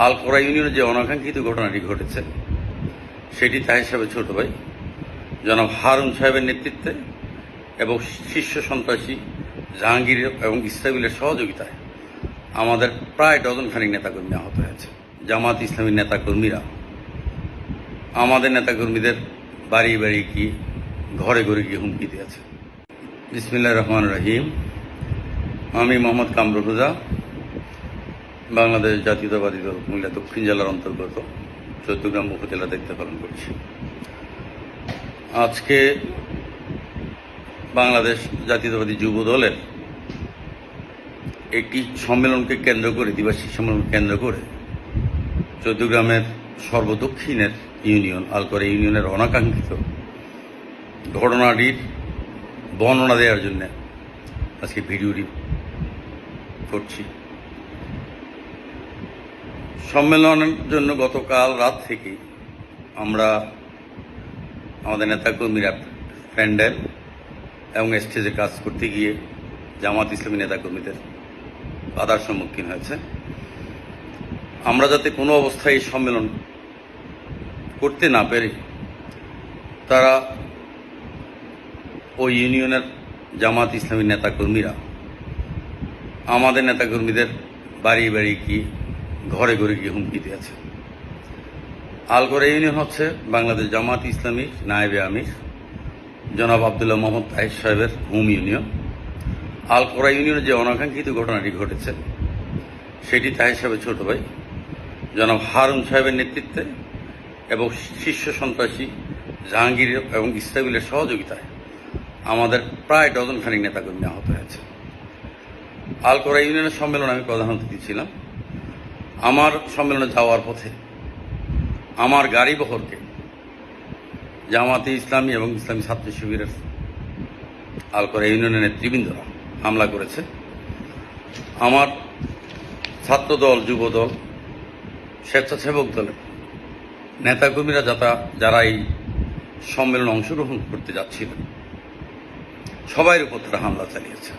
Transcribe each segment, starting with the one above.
আলকোরা ইউনিয়নে যে অনাকাঙ্ক্ষিত ঘটনাটি ঘটেছে সেটি তার হিসাবে ছোট ভাই জনাব হারুন সাহেবের নেতৃত্বে এবং শীর্ষ সন্ত্রাসী জাহাঙ্গীর এবং ইসরাইলের সহযোগিতায় আমাদের প্রায় ডজনখানিক নেতাকর্মী আহত হয়েছে। জামাত ইসলামীর নেতাকর্মীরা আমাদের নেতাকর্মীদের বাড়ি বাড়ি গিয়ে ঘরে ঘরে গিয়ে হুমকি দিয়েছে। বিসমিল্লাহির রহমানির রহিম। আমি মোহাম্মদ কামরুল হুদা, বাংলাদেশ জাতীয়তাবাদী দল কুমিল্লা দক্ষিণ জেলার অন্তর্গত চৌদ্দগ্রাম উপজেলা দায়িত্ব পালন করছি। আজকে বাংলাদেশ জাতীয়তাবাদী যুব দলের একটি সম্মেলনকে কেন্দ্র করে, দ্বিবার্ষিক সম্মেলনকে কেন্দ্র করে চৌদ্দগ্রামের সর্বদক্ষিণের ইউনিয়ন আলকোরা ইউনিয়নের অনাকাঙ্ক্ষিত ঘটনাটির বর্ণনা দেওয়ার জন্য আজকে ভিডিওটি করছি। সম্মেলনের জন্য গতকাল রাত থেকে আমরা আমাদের নেতাকর্মীরা প্যান্ডেল এবং স্টেজে কাজ করতে গিয়ে জামাত ইসলামী নেতাকর্মীদের বাধার সম্মুখীন হয়েছে। আমরা যাতে কোনো অবস্থায় এই সম্মেলন করতে না পেরে তারা ওই ইউনিয়নের জামাত ইসলামী নেতাকর্মীরা আমাদের নেতাকর্মীদের বাড়ি বাড়ি গিয়ে ঘরে ঘরে গিয়ে হুমকি দিয়েছে। আলকোরা ইউনিয়ন হচ্ছে বাংলাদেশ জামাত ইসলামী নায়েবে আমির জনাব আবদুল্লাহ মোহাম্মদ তাহির সাহেবের হোম ইউনিয়ন। আলকোরা ইউনিয়নে যে অনাকাঙ্ক্ষিত ঘটনাটি ঘটেছে সেটি তার হিসাবে ছোট ভাই জনাব হারুন সাহেবের নেতৃত্বে এবং শীর্ষ সন্ত্রাসী জাহাঙ্গীর এবং ইসরাইলের সহযোগিতায় আমাদের প্রায় ডজনখানিক নেতাকর্মী আহত হয়েছে। আলকোরা ইউনিয়নের সম্মেলনে আমি প্রধান অতিথি ছিলাম। আমার সম্মেলনে যাওয়ার পথে আমার গাড়ি বহরকে জামাতে ইসলামী এবং ইসলামী ছাত্র শিবিরের আলকোরা ইউনিয়নের নেতৃবৃন্দরা হামলা করেছে। আমার ছাত্রদল, যুবদল, স্বেচ্ছাসেবক দলের নেতাকর্মীরা যারা এই সম্মেলনে অংশগ্রহণ করতে যাচ্ছিলেন সবাই উপর তারা হামলা চালিয়েছে।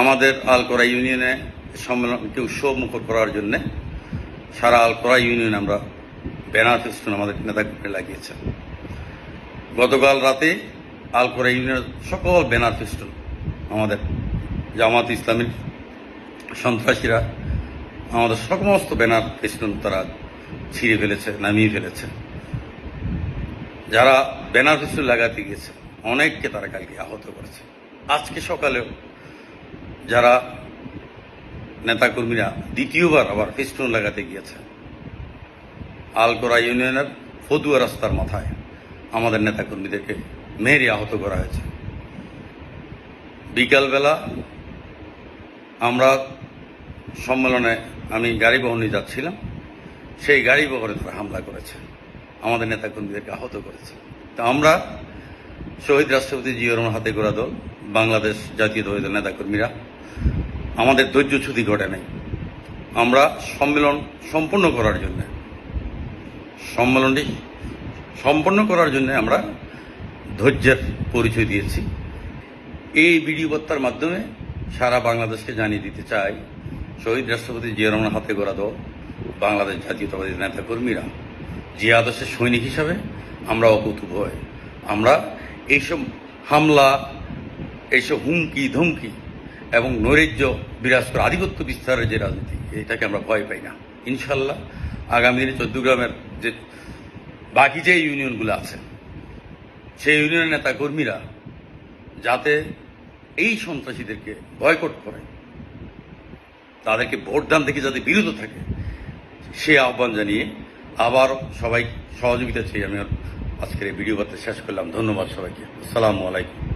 আমাদের আলকোরা ইউনিয়নে সম্মেলনকে উৎসবমুখর করার জন্য সারা আলকোরা ইউনিয়নে আমরা ব্যানার ফেস্টুন আমাদের নেতাকর্মীরা লাগিয়েছে। গতকাল রাতে আলকোরা ইউনিয়নের সকল ব্যানার ফেস্টুন আমাদের জামাত ইসলামীর সন্ত্রাসীরা আমাদের সমস্ত ব্যানার ফেস্টুন তারা ছিঁড়ে ফেলেছে, নামিয়ে ফেলেছে। যারা ব্যানার ফেস্টুন লাগাতে গিয়েছে অনেককে তারা কালকে আহত করেছে। আজকে সকালেও যারা নেতাকর্মীরা দ্বিতীয়বার আবার ফেস্টুন লাগাতে গিয়েছে আলকোরা ইউনিয়নের ফতুয়া রাস্তার মাথায় আমাদের নেতাকর্মীদেরকে মেরে আহত করা হয়েছে। বিকালবেলা আমরা সম্মেলনে আমি গাড়ি বহর নিয়ে যাচ্ছিলাম, সেই গাড়ি বহরে তারা হামলা করেছে, আমাদের নেতাকর্মীদেরকে আহত করেছে। তা আমরা শহীদ রাষ্ট্রপতি জিয়াউর রহমান হাতে গড়া দল বাংলাদেশ জাতীয়তাবাদী দল নেতাকর্মীরা আমাদের ধৈর্যচ্যুতি ঘটে নাই। আমরা সম্মেলনটি সম্পন্ন করার জন্য আমরা ধৈর্যের পরিচয় দিয়েছি। এই ভিডিও বার্তার মাধ্যমে সারা বাংলাদেশকে জানিয়ে দিতে চাই, শহীদ রাষ্ট্রপতি জিয়াউর রহমান হাতে গড়া দল বাংলাদেশ জাতীয়তাবাদী নেতাকর্মীরা যে আদর্শের সৈনিক হিসাবে আমরা অকুতভয়। আমরা এইসব হামলা, এইসব হুমকি ধমকি এবং নৈরাজ্য বিরাজ করে আধিপত্য বিস্তারের যে রাজনীতি, এটাকে আমরা ভয় পাই না। ইনশাল্লাহ আগামী দিনে চৌদ্দগ্রামের যে বাকি যে ইউনিয়নগুলো আছে সেই ইউনিয়নের নেতাকর্মীরা যাতে এই সন্ত্রাসীদেরকে বয়কট করে, তাদেরকে ভোটদান থেকে যাতে বিরত থাকে, সে আহ্বান জানিয়ে আবার সবাই সহযোগিতা চেয়ে আমি আজকের এই ভিডিও বার্তা শেষ করলাম। ধন্যবাদ সবাইকে। আসসালামু আলাইকুম।